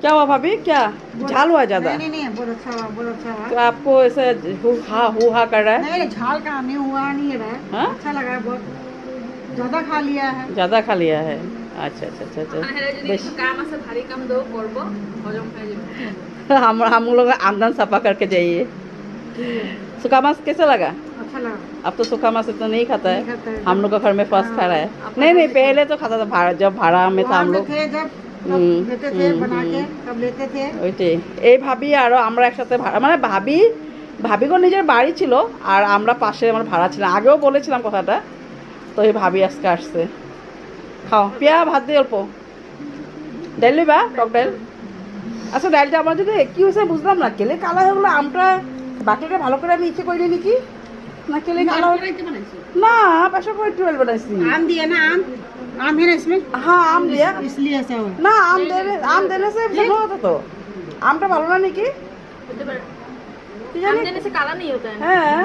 क्या हुआ भाभी, क्या झाल हुआ ज्यादा? नहीं बहुत अच्छा हुआ, बहुत अच्छा हुआ। तो आपको ऐसे हु हा कर रहा है? नहीं झाल का नहीं हुआ, नहीं रहा है। हाँ? अच्छा लगा है बहुत, ज्यादा खा लिया है। ज्यादा खा लिया है? अच्छा अच्छा अच्छा अच्छा बेश काम আছে ভারী কাম দেও করব হজম হয়ে যাবে। हम लोग आमदन सफा करके जाइए। सूखा मांस कैसा लगा? अच्छा लगा। अब तो सूखा मांस इतना नहीं खाता नहीं खाता है, है। हम लोग का घर में फर्स्ट खा रहा है। आपका नहीं घर नहीं में पहले तो खाता था, जब भाड़ा में था वहाँ हम में लोग। थे जब लेते थे बना के, तब लेते थे। ওইটাই, এই ভাবি আর আমরা একসাথে ভাড়া, মানে ভাবিগো নিজের বাড়ি ছিল আর আমরা পাশে আমার ভাড়া ছিল, আগেও বলেছিলাম কথাটা। তো এই ভাবি আজকে আসছে। খাও পিয়া, ভাত দিয়ে অল্প ডাল নিবা, টক ডাল। আচ্ছা ডালটা আমার যদি কি হয়েছে বুঝলাম না, কেলে কালা হয়ে গেলো আমটা। বাকিটা ভালো করে আমি ইচ্ছে করি নাকি না, কেলে কালা না পাশে করে টুয়েল বানাইছি। आम दिया ना, आम है ना इसमें, হ্যাঁ আম দিয়া इसलिए ऐसा हुआ। না, আম দিলে সে ভালো হতো তো। আমটা ভালো না নাকি হতে পারে কি জানি। आम देने से काला नहीं होता है। হ্যাঁ